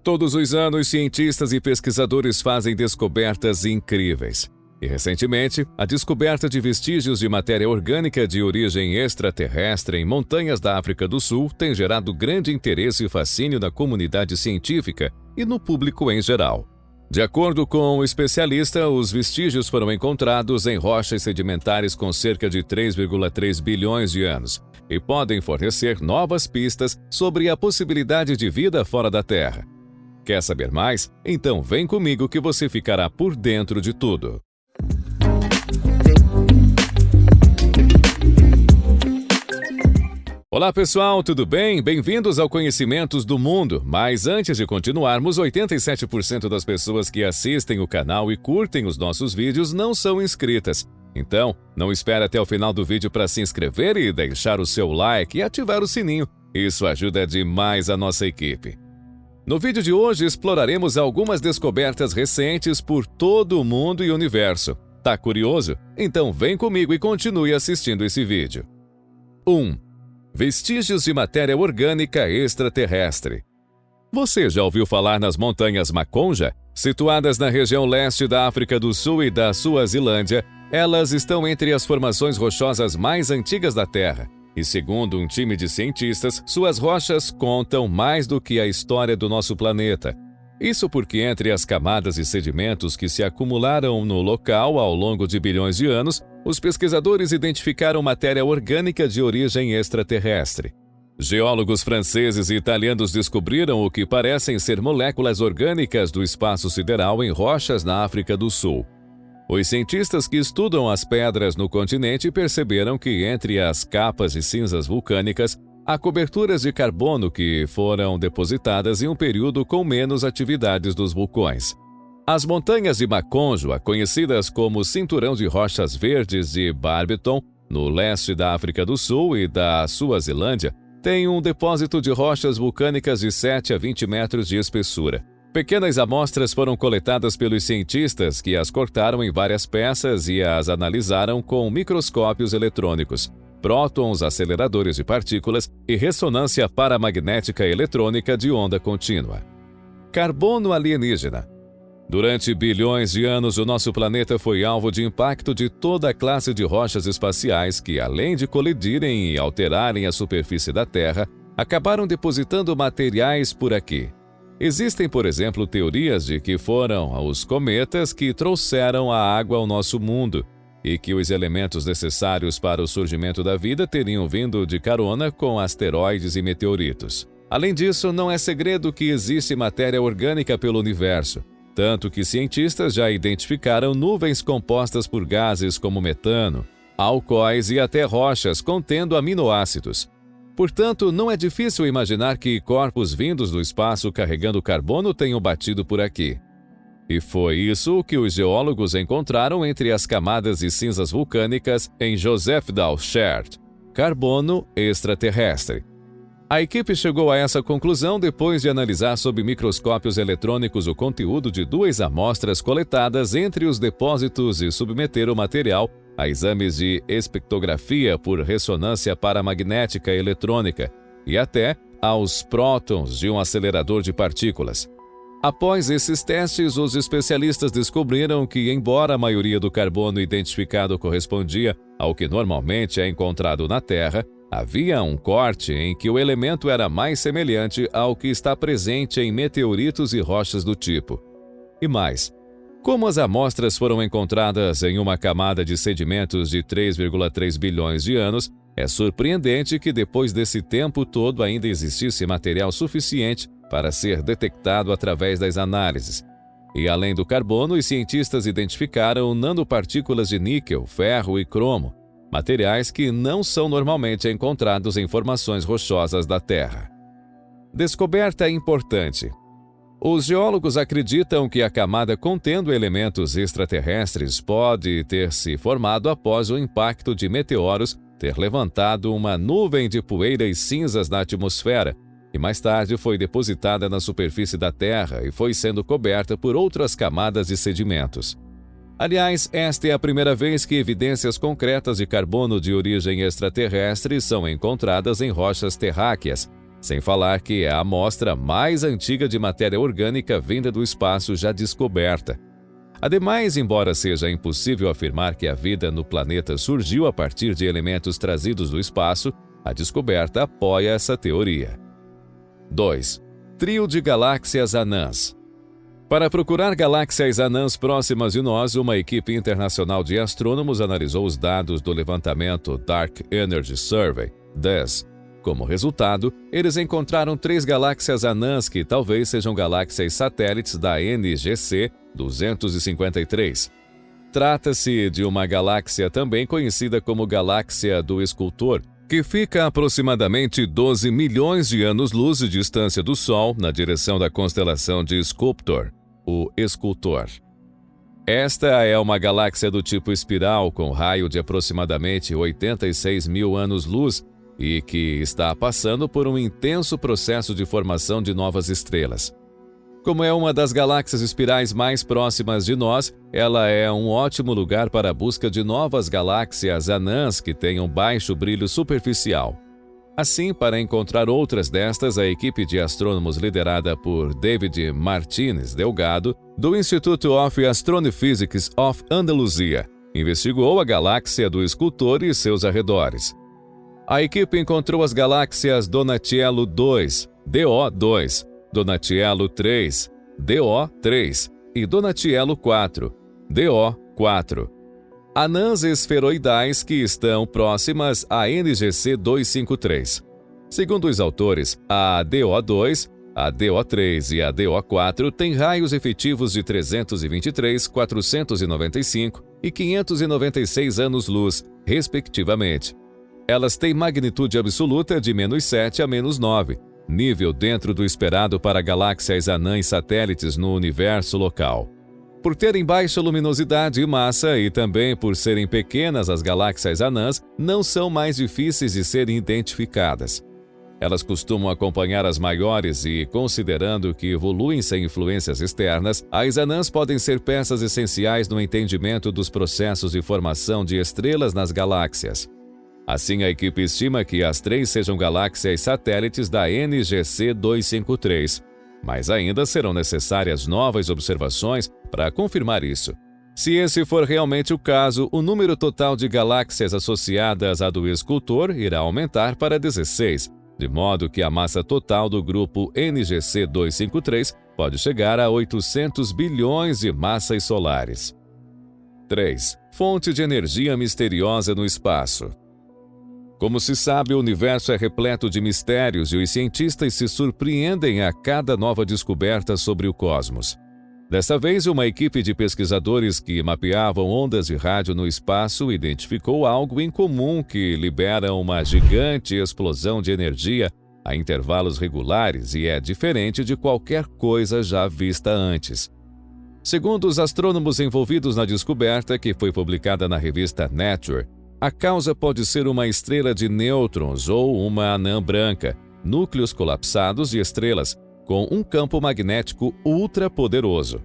Todos os anos, cientistas e pesquisadores fazem descobertas incríveis. E, recentemente, a descoberta de vestígios de matéria orgânica de origem extraterrestre em montanhas da África do Sul tem gerado grande interesse e fascínio na comunidade científica e no público em geral. De acordo com o especialista, os vestígios foram encontrados em rochas sedimentares com cerca de 3,3 bilhões de anos e podem fornecer novas pistas sobre a possibilidade de vida fora da Terra. Quer saber mais? Então vem comigo que você ficará por dentro de tudo. Olá pessoal, tudo bem? Bem-vindos ao Conhecimentos do Mundo. Mas antes de continuarmos, 87% das pessoas que assistem o canal e curtem os nossos vídeos não são inscritas. Então, não espere até o final do vídeo para se inscrever e deixar o seu like e ativar o sininho. Isso ajuda demais a nossa equipe. No vídeo de hoje exploraremos algumas descobertas recentes por todo o mundo e universo. Tá curioso? Então vem comigo e continue assistindo esse vídeo. 1. Vestígios de matéria orgânica extraterrestre. Você já ouviu falar nas montanhas Maconja? Situadas na região leste da África do Sul e da Suazilândia, elas estão entre as formações rochosas mais antigas da Terra. E segundo um time de cientistas, suas rochas contam mais do que a história do nosso planeta. Isso porque entre as camadas e sedimentos que se acumularam no local ao longo de bilhões de anos, os pesquisadores identificaram matéria orgânica de origem extraterrestre. Geólogos franceses e italianos descobriram o que parecem ser moléculas orgânicas do espaço sideral em rochas na África do Sul. Os cientistas que estudam as pedras no continente perceberam que entre as capas de cinzas vulcânicas há coberturas de carbono que foram depositadas em um período com menos atividades dos vulcões. As montanhas de Maconjoa, conhecidas como Cinturão de Rochas Verdes de Barberton, no leste da África do Sul e da Suazilândia, têm um depósito de rochas vulcânicas de 7 a 20 metros de espessura. Pequenas amostras foram coletadas pelos cientistas que as cortaram em várias peças e as analisaram com microscópios eletrônicos, prótons aceleradores de partículas e ressonância paramagnética eletrônica de onda contínua. Carbono alienígena. Durante bilhões de anos, o nosso planeta foi alvo de impacto de toda a classe de rochas espaciais que, além de colidirem e alterarem a superfície da Terra, acabaram depositando materiais por aqui. Existem, por exemplo, teorias de que foram os cometas que trouxeram a água ao nosso mundo e que os elementos necessários para o surgimento da vida teriam vindo de carona com asteroides e meteoritos. Além disso, não é segredo que existe matéria orgânica pelo universo, tanto que cientistas já identificaram nuvens compostas por gases como metano, alcoóis e até rochas contendo aminoácidos. Portanto, não é difícil imaginar que corpos vindos do espaço carregando carbono tenham batido por aqui. E foi isso que os geólogos encontraram entre as camadas de cinzas vulcânicas em Josephdal Chert, carbono extraterrestre. A equipe chegou a essa conclusão depois de analisar sob microscópios eletrônicos o conteúdo de 2 amostras coletadas entre os depósitos e submeter o material a exames de espectrografia por ressonância paramagnética eletrônica e até aos prótons de um acelerador de partículas. Após esses testes, os especialistas descobriram que, embora a maioria do carbono identificado correspondia ao que normalmente é encontrado na Terra, havia um corte em que o elemento era mais semelhante ao que está presente em meteoritos e rochas do tipo. E mais, como as amostras foram encontradas em uma camada de sedimentos de 3,3 bilhões de anos, é surpreendente que depois desse tempo todo ainda existisse material suficiente para ser detectado através das análises. E além do carbono, os cientistas identificaram nanopartículas de níquel, ferro e cromo, materiais que não são normalmente encontrados em formações rochosas da Terra. Descoberta importante. Os geólogos acreditam que a camada contendo elementos extraterrestres pode ter se formado após o impacto de meteoros ter levantado uma nuvem de poeira e cinzas na atmosfera, e mais tarde foi depositada na superfície da Terra e foi sendo coberta por outras camadas de sedimentos. Aliás, esta é a primeira vez que evidências concretas de carbono de origem extraterrestre são encontradas em rochas terráqueas, sem falar que é a amostra mais antiga de matéria orgânica vinda do espaço já descoberta. Ademais, embora seja impossível afirmar que a vida no planeta surgiu a partir de elementos trazidos do espaço, a descoberta apoia essa teoria. 2. Trio de galáxias anãs. Para procurar galáxias anãs próximas de nós, uma equipe internacional de astrônomos analisou os dados do levantamento Dark Energy Survey, DES. Como resultado, eles encontraram 3 galáxias anãs que talvez sejam galáxias satélites da NGC 253. Trata-se de uma galáxia também conhecida como Galáxia do Escultor, que fica a aproximadamente 12 milhões de anos-luz de distância do Sol na direção da constelação de Sculptor, o Escultor. Esta é uma galáxia do tipo espiral com raio de aproximadamente 86 mil anos-luz e que está passando por um intenso processo de formação de novas estrelas. Como é uma das galáxias espirais mais próximas de nós, ela é um ótimo lugar para a busca de novas galáxias anãs que tenham baixo brilho superficial. Assim, para encontrar outras destas, a equipe de astrônomos liderada por David Martínez Delgado, do Institute of Astrophysics of Andalusia, investigou a galáxia do Escultor e seus arredores. A equipe encontrou as galáxias Donatello 2, DO2, Donatello 3, DO3 e Donatello 4, DO4. Anãs esferoidais que estão próximas à NGC 253. Segundo os autores, a DO2, a DO3 e a DO4 têm raios efetivos de 323, 495 e 596 anos-luz, respectivamente. Elas têm magnitude absoluta de -7 a -9, nível dentro do esperado para galáxias anãs satélites no universo local. Por terem baixa luminosidade e massa e também por serem pequenas, as galáxias anãs não são mais difíceis de serem identificadas. Elas costumam acompanhar as maiores e, considerando que evoluem sem influências externas, as anãs podem ser peças essenciais no entendimento dos processos de formação de estrelas nas galáxias. Assim, a equipe estima que as 3 sejam galáxias satélites da NGC 253, mas ainda serão necessárias novas observações para confirmar isso. Se esse for realmente o caso, o número total de galáxias associadas à do Escultor irá aumentar para 16, de modo que a massa total do grupo NGC 253 pode chegar a 800 bilhões de massas solares. 3. Fonte de energia misteriosa no espaço. Como se sabe, o universo é repleto de mistérios e os cientistas se surpreendem a cada nova descoberta sobre o cosmos. Desta vez, uma equipe de pesquisadores que mapeavam ondas de rádio no espaço identificou algo incomum que libera uma gigante explosão de energia a intervalos regulares e é diferente de qualquer coisa já vista antes. Segundo os astrônomos envolvidos na descoberta, que foi publicada na revista Nature, a causa pode ser uma estrela de nêutrons ou uma anã branca, núcleos colapsados de estrelas, com um campo magnético ultrapoderoso.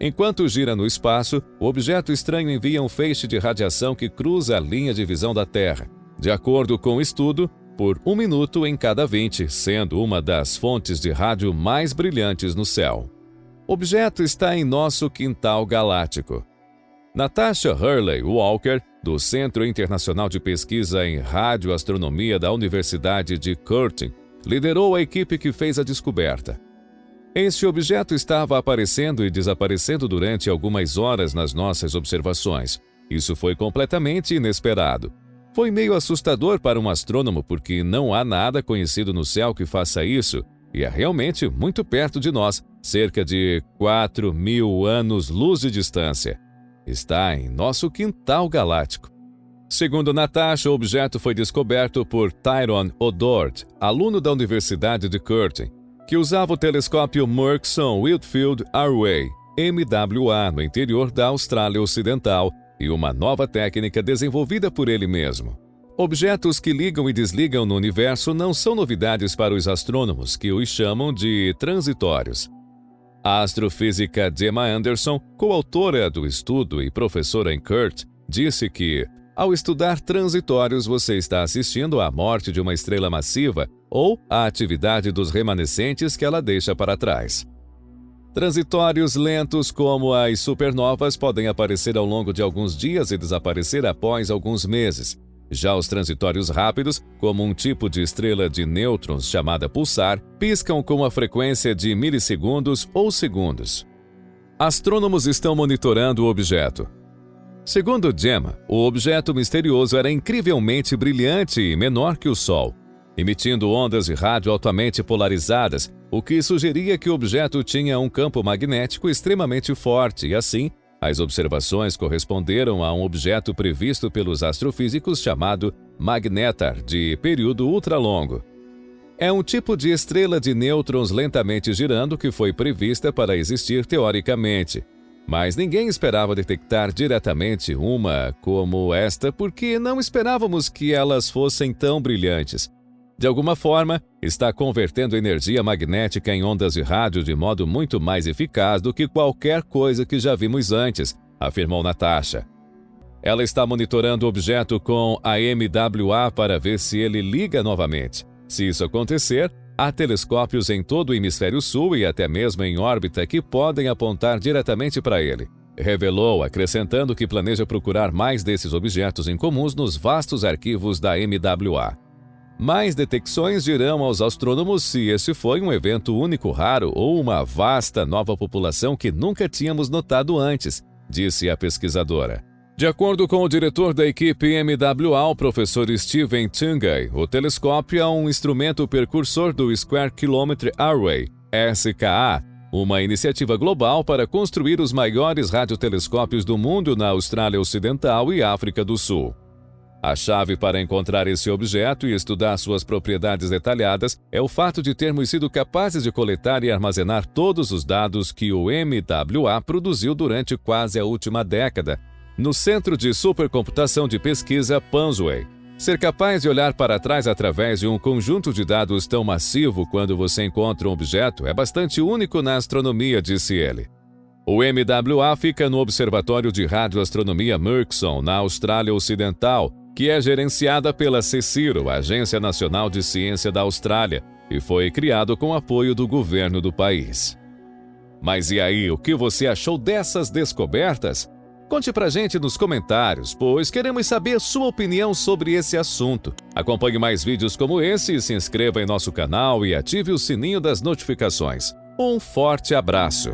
Enquanto gira no espaço, o objeto estranho envia um feixe de radiação que cruza a linha de visão da Terra, de acordo com o estudo, por 1 minuto em cada 20, sendo uma das fontes de rádio mais brilhantes no céu. O objeto está em nosso quintal galáctico. Natasha Hurley Walker, do Centro Internacional de Pesquisa em Radioastronomia da Universidade de Curtin, liderou a equipe que fez a descoberta. Este objeto estava aparecendo e desaparecendo durante algumas horas nas nossas observações. Isso foi completamente inesperado. Foi meio assustador para um astrônomo porque não há nada conhecido no céu que faça isso e é realmente muito perto de nós, cerca de 4.000 anos-luz de distância. Está em nosso quintal galáctico. Segundo Natasha, o objeto foi descoberto por Tyrone O'Dort, aluno da Universidade de Curtin, que usava o telescópio Murchison Whitfield Array, MWA, no interior da Austrália Ocidental, e uma nova técnica desenvolvida por ele mesmo. Objetos que ligam e desligam no universo não são novidades para os astrônomos, que os chamam de transitórios. A astrofísica Gemma Anderson, coautora do estudo e professora em CURT, disse que Ao estudar transitórios, você está assistindo à morte de uma estrela massiva ou à atividade dos remanescentes que ela deixa para trás. Transitórios lentos como as supernovas podem aparecer ao longo de alguns dias e desaparecer após alguns meses. Já os transitórios rápidos, como um tipo de estrela de nêutrons chamada pulsar, piscam com a frequência de milissegundos ou segundos. Astrônomos estão monitorando o objeto. Segundo Gemma, o objeto misterioso era incrivelmente brilhante e menor que o Sol, emitindo ondas de rádio altamente polarizadas, o que sugeria que o objeto tinha um campo magnético extremamente forte e, assim, as observações corresponderam a um objeto previsto pelos astrofísicos chamado magnétar de período ultralongo. É um tipo de estrela de nêutrons lentamente girando que foi prevista para existir teoricamente. Mas ninguém esperava detectar diretamente uma como esta porque não esperávamos que elas fossem tão brilhantes. De alguma forma, está convertendo energia magnética em ondas de rádio de modo muito mais eficaz do que qualquer coisa que já vimos antes, afirmou Natasha. Ela está monitorando o objeto com a MWA para ver se ele liga novamente. Se isso acontecer, há telescópios em todo o hemisfério sul e até mesmo em órbita que podem apontar diretamente para ele. Revelou, acrescentando que planeja procurar mais desses objetos incomuns nos vastos arquivos da MWA. Mais detecções dirão aos astrônomos se esse foi um evento único raro ou uma vasta nova população que nunca tínhamos notado antes, disse a pesquisadora. De acordo com o diretor da equipe MWA, o professor Steven Tungay, o telescópio é um instrumento precursor do Square Kilometre Array, SKA, uma iniciativa global para construir os maiores radiotelescópios do mundo na Austrália Ocidental e África do Sul. A chave para encontrar esse objeto e estudar suas propriedades detalhadas é o fato de termos sido capazes de coletar e armazenar todos os dados que o MWA produziu durante quase a última década, no Centro de Supercomputação de Pesquisa Pansway. Ser capaz de olhar para trás através de um conjunto de dados tão massivo quando você encontra um objeto é bastante único na astronomia, disse ele. O MWA fica no Observatório de Radioastronomia Murchison, na Austrália Ocidental, que é gerenciada pela CSIRO, Agência Nacional de Ciência da Austrália, e foi criado com apoio do governo do país. Mas e aí, o que você achou dessas descobertas? Conte pra gente nos comentários, pois queremos saber sua opinião sobre esse assunto. Acompanhe mais vídeos como esse, se inscreva em nosso canal e ative o sininho das notificações. Um forte abraço!